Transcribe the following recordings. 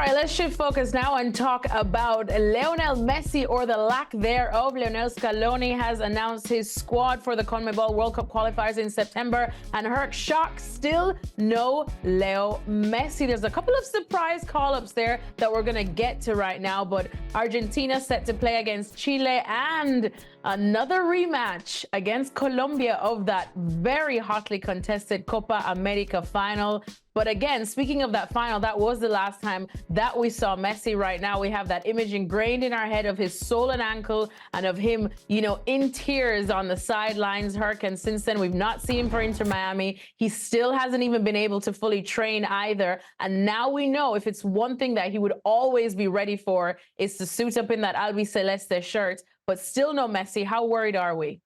right, let's shift focus now and talk about Lionel Messi, or the lack thereof. Lionel Scaloni has announced his squad for the CONMEBOL World Cup qualifiers in September, and Herc shock, still no Leo Messi. There's a couple of surprise call-ups there that we're going to get to right now, but Argentina set to play against Chile, and another rematch against Colombia of that very hotly contested Copa America final. But again, speaking of that final, that was the last time that we saw Messi. Right now, we have that image ingrained in our head of his swollen ankle and of him, in tears on the sidelines, Herc. And since then, we've not seen him for Inter Miami. He still hasn't even been able to fully train either. And now we know if it's one thing that he would always be ready for is to suit up in that albiceleste shirt. But still no Messi. How worried are we?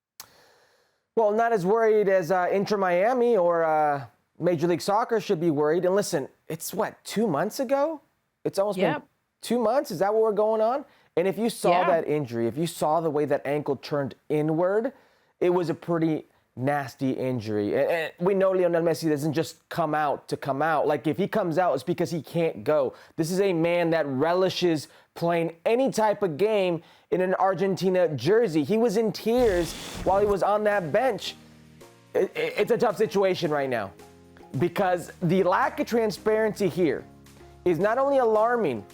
Well, not as worried as Inter Miami or Major League Soccer should be worried. And listen, it's 2 months ago? It's almost been 2 months? Is that what we're going on? And if you saw that injury, if you saw the way that ankle turned inward, it was a pretty nasty injury. And we know Lionel Messi doesn't just come out to come out. Like, if he comes out, it's because he can't go. This is a man that relishes playing any type of game in an Argentina jersey. He was in tears while he was on that bench. It's a tough situation right now, because the lack of transparency here is not only alarming,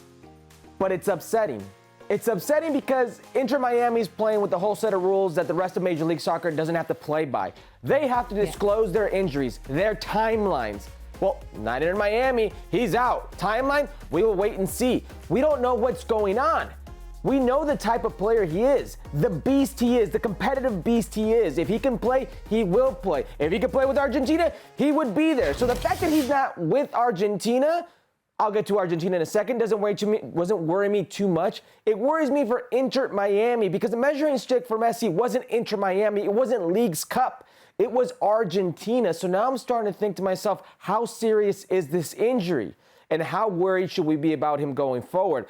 but it's upsetting. It's upsetting because Inter Miami is playing with the whole set of rules that the rest of Major League Soccer doesn't have to play by. They have to disclose their injuries, their timelines. Well, not Inter Miami, he's out. Timeline, we will wait and see. We don't know what's going on. We know the type of player he is, the beast he is, the competitive beast he is. If he can play, he will play. If he could play with Argentina, he would be there. So the fact that he's not with Argentina, I'll get to Argentina in a second, doesn't worry me too much. It worries me for Inter Miami, because the measuring stick for Messi wasn't Inter Miami, it wasn't Leagues Cup, it was Argentina. So now I'm starting to think to myself, how serious is this injury? And how worried should we be about him going forward?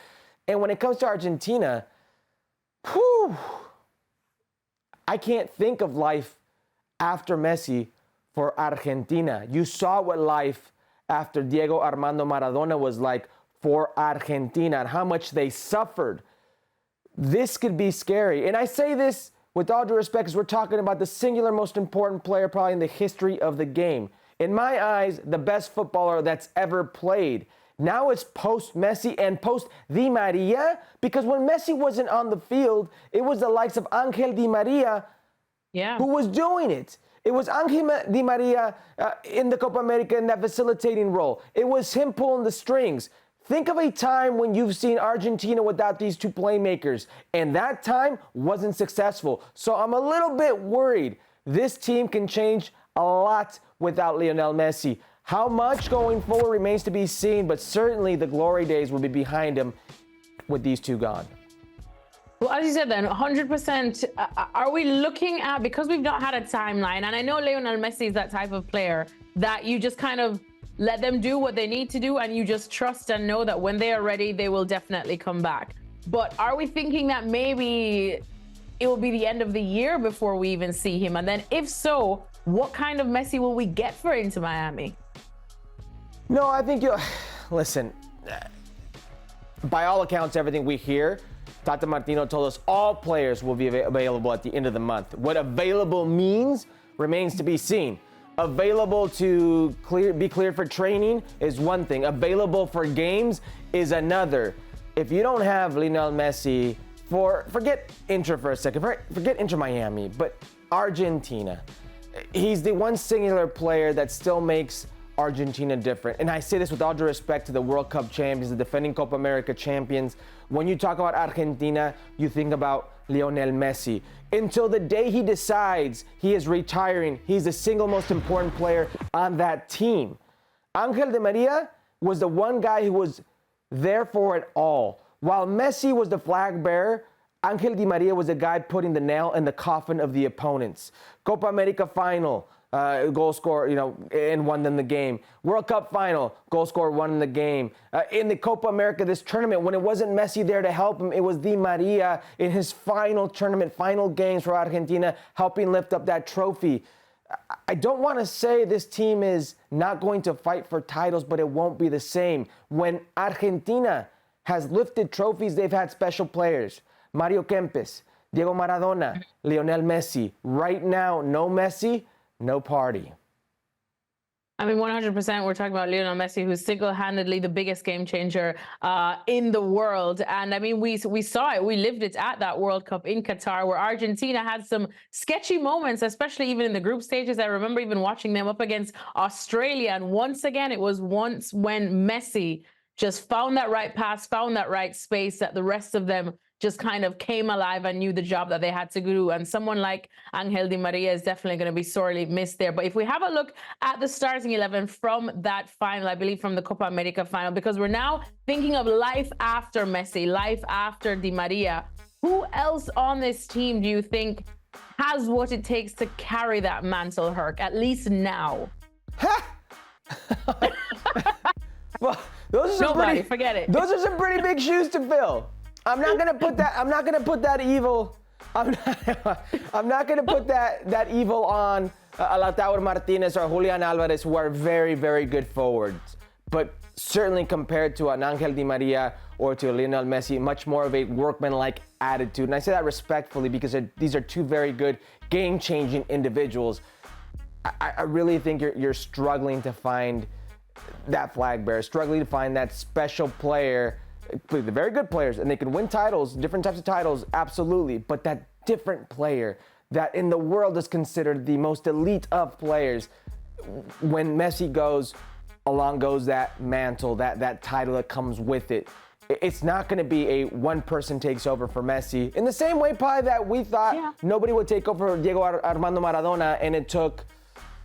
And when it comes to Argentina, I can't think of life after Messi for Argentina. You saw what life after Diego Armando Maradona was like for Argentina and how much they suffered. This could be scary. And I say this with all due respect, because we're talking about the singular most important player probably in the history of the game. In my eyes, the best footballer that's ever played. Now it's post-Messi and post-Di Maria, because when Messi wasn't on the field, it was the likes of Angel Di Maria who was doing it. It was Angel Di Maria in the Copa America in that facilitating role. It was him pulling the strings. Think of a time when you've seen Argentina without these two playmakers, and that time wasn't successful. So I'm a little bit worried. This team can change a lot without Lionel Messi. How much going forward remains to be seen, but certainly the glory days will be behind him with these two gone. Well, as you said then, 100%, are we looking at, because we've not had a timeline, and I know Lionel Messi is that type of player that you just kind of let them do what they need to do, and you just trust and know that when they are ready, they will definitely come back. But are we thinking that maybe it will be the end of the year before we even see him? And then if so, what kind of Messi will we get for Inter Miami? No, I think listen, by all accounts, everything we hear, Tata Martino told us all players will be available at the end of the month. What available means remains to be seen. Available to be cleared for training is one thing. Available for games is another. If you don't have Lionel Messi, forget Inter for a second, forget Inter Miami, but Argentina. He's the one singular player that still makes Argentina different. And I say this with all due respect to the World Cup champions, the defending Copa America champions. When you talk about Argentina, you think about Lionel Messi. Until the day he decides he is retiring, he's the single most important player on that team. Angel Di Maria was the one guy who was there for it all. While Messi was the flag bearer, Angel Di Maria was the guy putting the nail in the coffin of the opponents. Copa America final, goal scorer, and won them the game. World Cup final, goal scorer, won in the game. In the Copa America, this tournament, when it wasn't Messi there to help him, it was Di Maria in his final tournament, final games for Argentina, helping lift up that trophy. I don't want to say this team is not going to fight for titles, but it won't be the same. When Argentina has lifted trophies, they've had special players. Mario Kempes, Diego Maradona, Lionel Messi. Right now, no Messi, no party. I mean, 100%. We're talking about Lionel Messi, who's single-handedly the biggest game changer in the world. And I mean, we saw it. We lived it at that World Cup in Qatar, where Argentina had some sketchy moments, especially even in the group stages. I remember even watching them up against Australia. And once again, it was once when Messi just found that right pass, found that right space, that the rest of them just kind of came alive and knew the job that they had to do. And someone like Angel Di Maria is definitely going to be sorely missed there. But if we have a look at the starting 11 from that final, I believe from the Copa America final, because we're now thinking of life after Messi, life after Di Maria, who else on this team do you think has what it takes to carry that mantle, Herc, at least now? Well, those are some pretty big shoes to fill. I'm not gonna put that evil. I'm not gonna put that evil on Lautaro Martinez or Julian Alvarez, who are very, very good forwards. But certainly compared to an Angel Di Maria or to Lionel Messi, much more of a workman-like attitude. And I say that respectfully because these are two very good game-changing individuals. I really think you're struggling to find that flag bearer, struggling to find that special player. They're very good players, and they can win titles, different types of titles, absolutely. But that different player that in the world is considered the most elite of players, when Messi goes, along goes that mantle, that title that comes with it. It's not going to be a one person takes over for Messi. In the same way, probably, that we thought nobody would take over Diego Armando Maradona, and it took,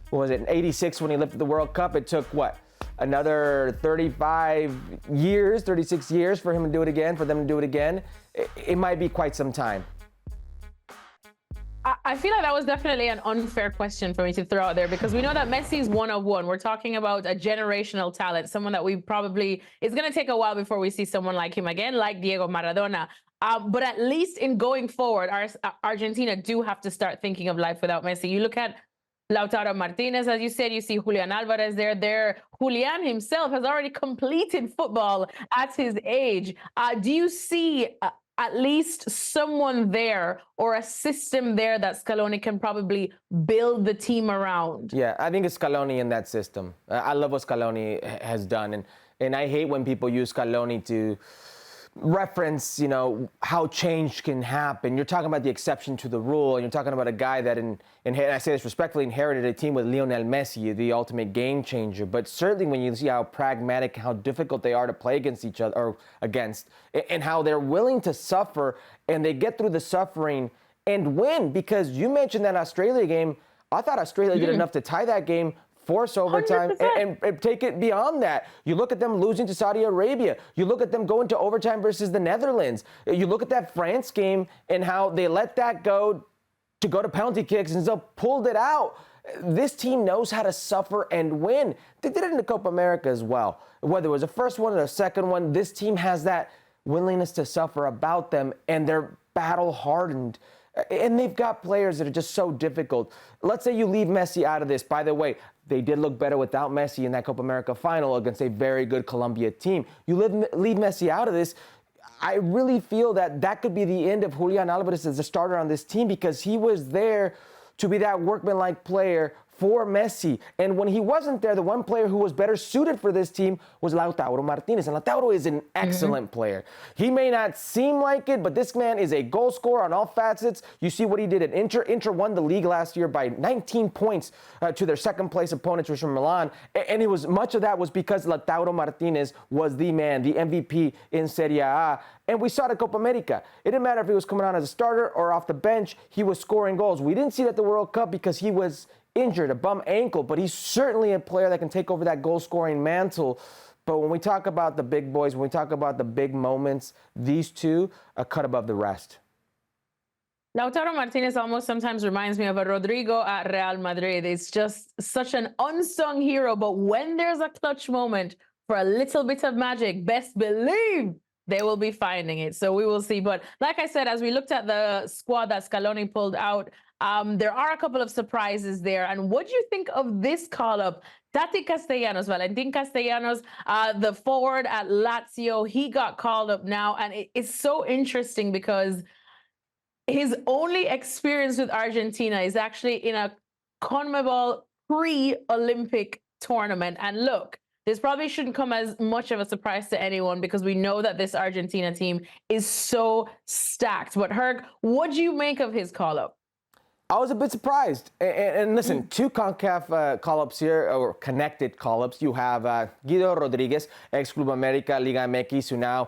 what was it, in '86 when he lifted the World Cup, it took what? Another 36 years for him to do it again, for them to do it again. It might be quite some time. I feel like that was definitely an unfair question for me to throw out there, because we know that Messi is one of one. We're talking about a generational talent, someone that we probably, it's going to take a while before we see someone like him again, like Diego Maradona. But at least in going forward, Argentina do have to start thinking of life without Messi. You look at Lautaro Martinez, as you said, you see Julian Alvarez there. Julian himself has already completed football at his age. Do you see at least someone there or a system there that Scaloni can probably build the team around? Yeah, I think it's Scaloni in that system. I love what Scaloni has done. And I hate when people use Scaloni to reference, how change can happen. You're talking about the exception to the rule, and you're talking about a guy that, and I say this respectfully, inherited a team with Lionel Messi, the ultimate game changer. But certainly when you see how pragmatic, how difficult they are to play against each other, or against, and how they're willing to suffer, and they get through the suffering and win. Because you mentioned that Australia game, I thought Australia did enough to tie that game, force overtime, and take it beyond that. You look at them losing to Saudi Arabia. You look at them going to overtime versus the Netherlands. You look at that France game and how they let that go to penalty kicks and still pulled it out. This team knows how to suffer and win. They did it in the Copa America as well. Whether it was the first one or the second one, this team has that willingness to suffer about them, and they're battle-hardened. And they've got players that are just so difficult. Let's say you leave Messi out of this. By the way, they did look better without Messi in that Copa America final against a very good Colombia team. You leave Messi out of this, I really feel that could be the end of Julian Alvarez as a starter on this team, because he was there to be that workman-like player for Messi. And when he wasn't there, the one player who was better suited for this team was Lautaro Martinez. And Lautaro is an excellent player. He may not seem like it, but this man is a goal scorer on all facets. You see what he did at Inter. Inter won the league last year by 19 points to their second-place opponents, which was from Milan. And much of that was because Lautaro Martinez was the man, the MVP in Serie A. And we saw it at Copa America. It didn't matter if he was coming on as a starter or off the bench. He was scoring goals. We didn't see it at the World Cup because he was injured, a bum ankle, but he's certainly a player that can take over that goal-scoring mantle. But when we talk about the big boys, when we talk about the big moments, these two are cut above the rest. Lautaro Martinez almost sometimes reminds me of a Rodrigo at Real Madrid. It's just such an unsung hero, but when there's a clutch moment for a little bit of magic, best believe they will be finding it. So we will see. But like I said, as we looked at the squad that Scaloni pulled out, There are a couple of surprises there. And what do you think of this call-up? Tati Castellanos, Valentin Castellanos, the forward at Lazio, he got called up now. And it's so interesting because his only experience with Argentina is actually in a CONMEBOL pre-Olympic tournament. And look, this probably shouldn't come as much of a surprise to anyone because we know that this Argentina team is so stacked. But Herc, what do you make of his call-up? I was a bit surprised. And listen, two CONCACAF call-ups here, or connected call-ups. You have Guido Rodriguez, ex-Futbol Americas Alexis Nunes,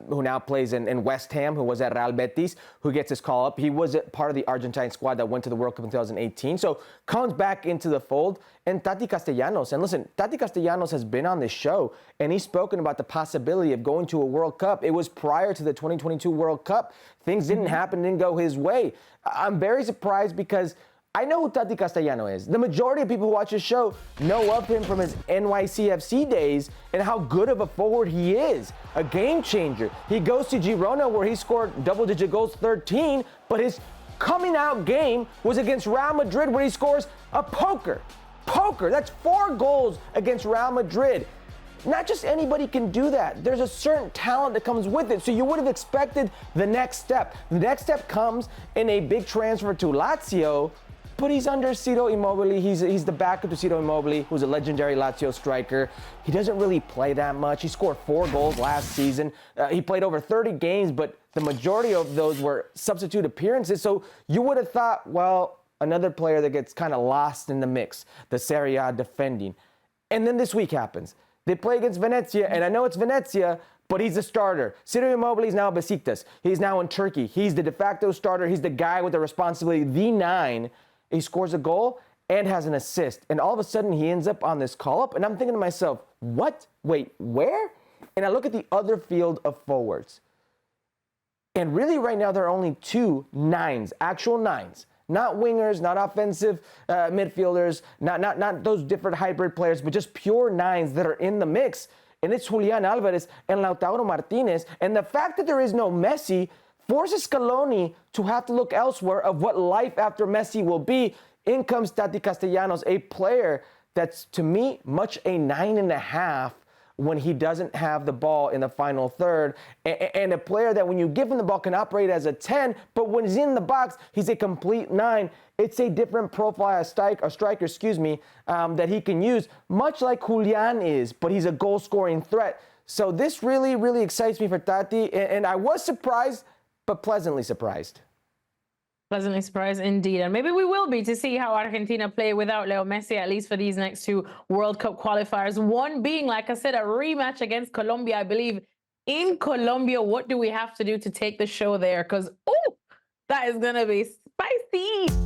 who now plays in West Ham, who was at Real Betis, who gets his call-up. He was part of the Argentine squad that went to the World Cup in 2018. So comes back into the fold. And Tati Castellanos. And listen, Tati Castellanos has been on this show, and he's spoken about the possibility of going to a World Cup. It was prior to the 2022 World Cup. Things didn't happen, didn't go his way. I'm very surprised because I know who Tati Castellanos is. The majority of people who watch his show know of him from his NYCFC days and how good of a forward he is. A game changer. He goes to Girona where he scored double-digit goals, 13, but his coming out game was against Real Madrid where he scores a poker. That's 4 goals against Real Madrid. Not just anybody can do that. There's a certain talent that comes with it. So you would have expected the next step. The next step comes in a big transfer to Lazio, but he's under Ciro Immobile. He's the backup to Ciro Immobile, who's a legendary Lazio striker. He doesn't really play that much. He scored 4 goals last season. He played over 30 games, but the majority of those were substitute appearances. So you would have thought, well, another player that gets kind of lost in the mix, the Serie A defending. And then this week happens. They play against Venezia, and I know it's Venezia, but he's the starter. Ciro Immobile is now Besiktas. He's now in Turkey. He's the de facto starter. He's the guy with the responsibility, the 9. He scores a goal and has an assist. And all of a sudden, he ends up on this call-up, and I'm thinking to myself, what? Wait, where? And I look at the other field of forwards. And really right now, there are only 2 9s, actual 9s. Not wingers, not offensive midfielders, not those different hybrid players, but just pure 9s that are in the mix. And it's Julian Alvarez and Lautaro Martinez. And the fact that there is no Messi forces Scaloni to have to look elsewhere of what life after Messi will be. In comes Tati Castellanos, a player that's, to me, much a 9.5 when he doesn't have the ball in the final third, and a player that when you give him the ball can operate as a 10, but when he's in the box, he's a complete 9. It's a different profile, a striker, that he can use, much like Julian is, but he's a goal-scoring threat. So this really, really excites me for Tati, and I was surprised, but pleasantly surprised. Pleasantly surprised indeed. And maybe we will be to see how Argentina play without Leo Messi, at least for these next 2 World Cup qualifiers. One being, like I said, a rematch against Colombia, I believe, in Colombia. What do we have to do to take the show there? Because, that is going to be spicy.